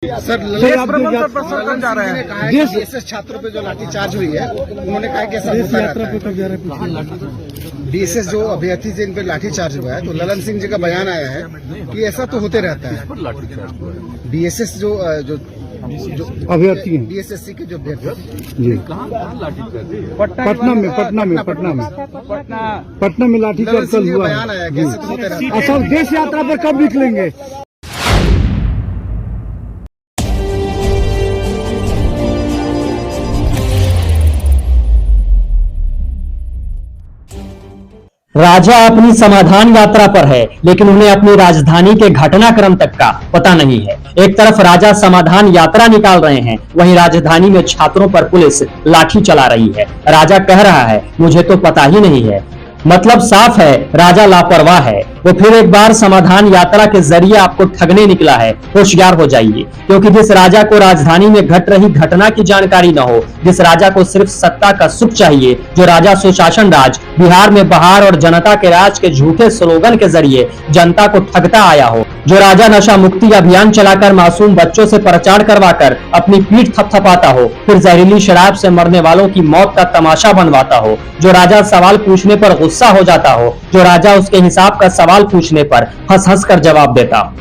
Sir Lalan जा रहे हैं DSS छात्रों पे जो लाठीचार्ज हुई है, उन्होंने कहा कि ऐसा होता रहता है। DSS जो अभ्यर्थी से इन पे लाठीचार्ज हुआ है, तो ललन सिंह जी का बयान आया है कि ऐसा तो होते रहता है। DSS जो अभ्यर्थी हैं, DSSC के जो अभ्यर्थी जी, पटना में लाठीचार्ज कल हुआ। बयान आया कि ऐसा तो होते रहता है। सब देश यात्रा पे कब निकलेंगे? राजा अपनी समाधान यात्रा पर है, लेकिन उन्हें अपनी राजधानी के घटनाक्रम तक का पता नहीं है। एक तरफ राजा समाधान यात्रा निकाल रहे हैं, वहीं राजधानी में छात्रों पर पुलिस लाठी चला रही है। राजा कह रहा है, मुझे तो पता ही नहीं है। मतलब साफ है, राजा लापरवाह है। वो फिर एक बार समाधान यात्रा के जरिए आपको ठगने निकला है। होशियार हो जाइए, क्योंकि जिस राजा को राजधानी में घट रही घटना की जानकारी न हो, जिस राजा को सिर्फ सत्ता का सुख चाहिए, जो राजा सुशासन राज, बिहार में बहार और जनता के राज के झूठे स्लोगन के जरिए जनता को ठगता आया हो, जो राजा नशा मुक्ति अभियान चलाकर मासूम बच्चों से प्रचार करवाकर अपनी पीठ थपथपाता हो, फिर जहरीली शराब से मरने वालों की मौत का तमाशा बनवाता हो, जो राजा सवाल पूछने पर गुस्सा हो जाता हो, जो राजा उसके हिसाब का सवाल पूछने पर हंस हंस कर जवाब देता हो,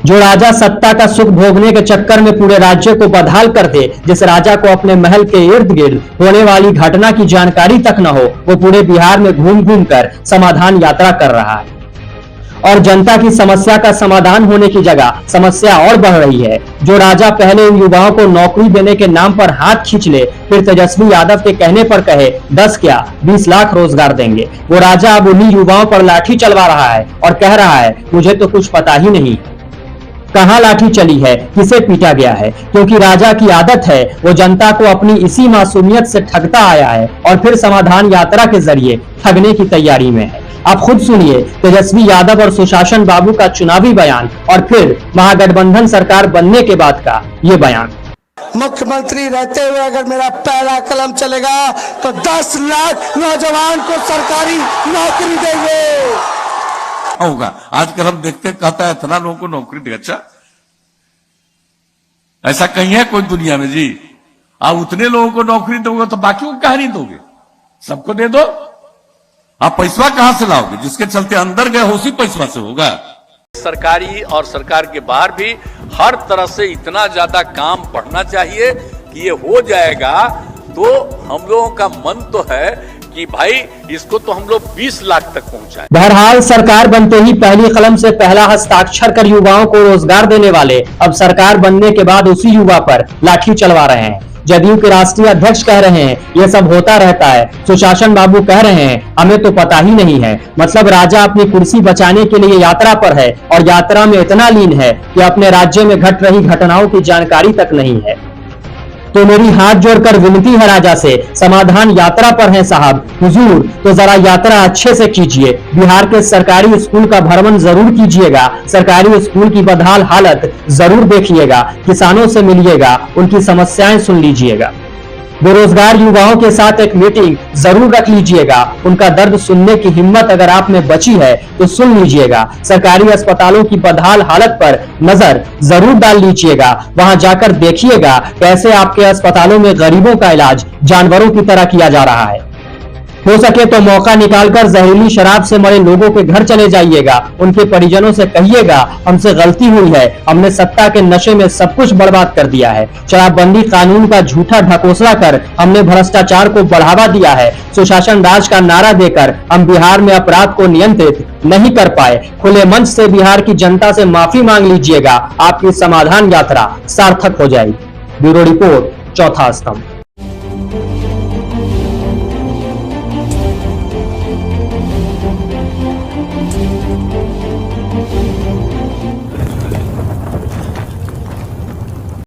जो राजा सत्ता का सुख भोगने के चक्कर में पूरे राज्य को बदहाल कर दे, जिस राजा को अपने महल के इर्द गिर्द होने वाली घटना की जानकारी तक न हो, वो पूरे बिहार में घूम घूम कर समाधान यात्रा कर रहा है और जनता की समस्या का समाधान होने की जगह समस्या और बढ़ रही है। जो राजा पहले इन युवाओं को नौकरी देने के नाम पर हाथ खींच ले, फिर तेजस्वी यादव के कहने पर कहे 10 क्या 20 लाख रोजगार देंगे, वो राजा अब उन्हीं युवाओं पर लाठी चलवा रहा है और कह रहा है, मुझे तो कुछ पता ही नहीं कहां लाठी चली है, किसे पीटा गया है। क्योंकि राजा की आदत है, वो जनता को अपनी इसी मासूमियत से ठगता आया है और फिर समाधान यात्रा के जरिए ठगने की तैयारी में है। आप खुद सुनिए तेजस्वी यादव और सुशासन बाबू का चुनावी बयान और फिर महागठबंधन सरकार बनने के बाद का ये बयान। मुख्यमंत्री रहते हुए अगर मेरा पहला कलम चलेगा तो 10 लाख नौजवान को सरकारी नौकरी देंगे। होगा आजकल हम देखते, कहता है इतना लोगों को नौकरी दे। अच्छा, ऐसा कहीं है कोई दुनिया में जी? आप उतने लोगों को नौकरी दोगे तो बाकी को कहा नहीं दोगे? सबको दे दो। आप पैसा कहां से लाओगे? जिसके चलते अंदर गए हो उसी पैसा से होगा। सरकारी और सरकार के बाहर भी हर तरह से इतना ज्यादा काम बढ़ना चाहिए कि ये हो जाएगा तो हम लोगों का मन तो है कि भाई इसको तो हम लोग 20 लाख तक पहुंचाएं। बहरहाल सरकार बनते ही पहली कलम से पहला हस्ताक्षर कर युवाओं को रोजगार देने वाले अब सरकार बनने के बाद उसी युवा पर लाठी चलवा रहे हैं। जदयू के राष्ट्रीय अध्यक्ष कह रहे हैं, ये सब होता रहता है। सुशासन बाबू कह रहे हैं, हमें तो पता ही नहीं है। मतलब राजा अपनी कुर्सी बचाने के लिए यात्रा पर है और यात्रा में इतना लीन है कि अपने राज्य में घट रही घटनाओं की जानकारी तक नहीं है। तो मेरी हाथ जोड़कर विनती है राजा से, समाधान यात्रा पर हैं साहब, हुजूर तो जरा यात्रा अच्छे से कीजिए। बिहार के सरकारी स्कूल का भ्रमण जरूर कीजिएगा, सरकारी स्कूल की बदहाल हालत जरूर देखिएगा, किसानों से मिलिएगा, उनकी समस्याएं सुन लीजिएगा। बेरोजगार युवाओं के साथ एक मीटिंग जरूर रख लीजिएगा, उनका दर्द सुनने की हिम्मत अगर आप में बची है तो सुन लीजिएगा। सरकारी अस्पतालों की बदहाल हालत पर नजर जरूर डाल लीजिएगा, वहां जाकर देखिएगा कैसे आपके अस्पतालों में गरीबों का इलाज जानवरों की तरह किया जा रहा है। हो सके तो मौका निकालकर जहरीली शराब से मरे लोगों के घर चले जाइएगा, उनके परिजनों से कहिएगा, हमसे गलती हुई है, हमने सत्ता के नशे में सब कुछ बर्बाद कर दिया है। शराबबंदी कानून का झूठा ढकोसला कर हमने भ्रष्टाचार को बढ़ावा दिया है। सुशासन राज का नारा देकर हम बिहार में अपराध को नियंत्रित नहीं कर पाए। खुले मंच से बिहार की जनता से माफी मांग लीजिएगा, आपकी समाधान यात्रा सार्थक हो जाएगी। ब्यूरो रिपोर्ट, चौथा स्तंभ।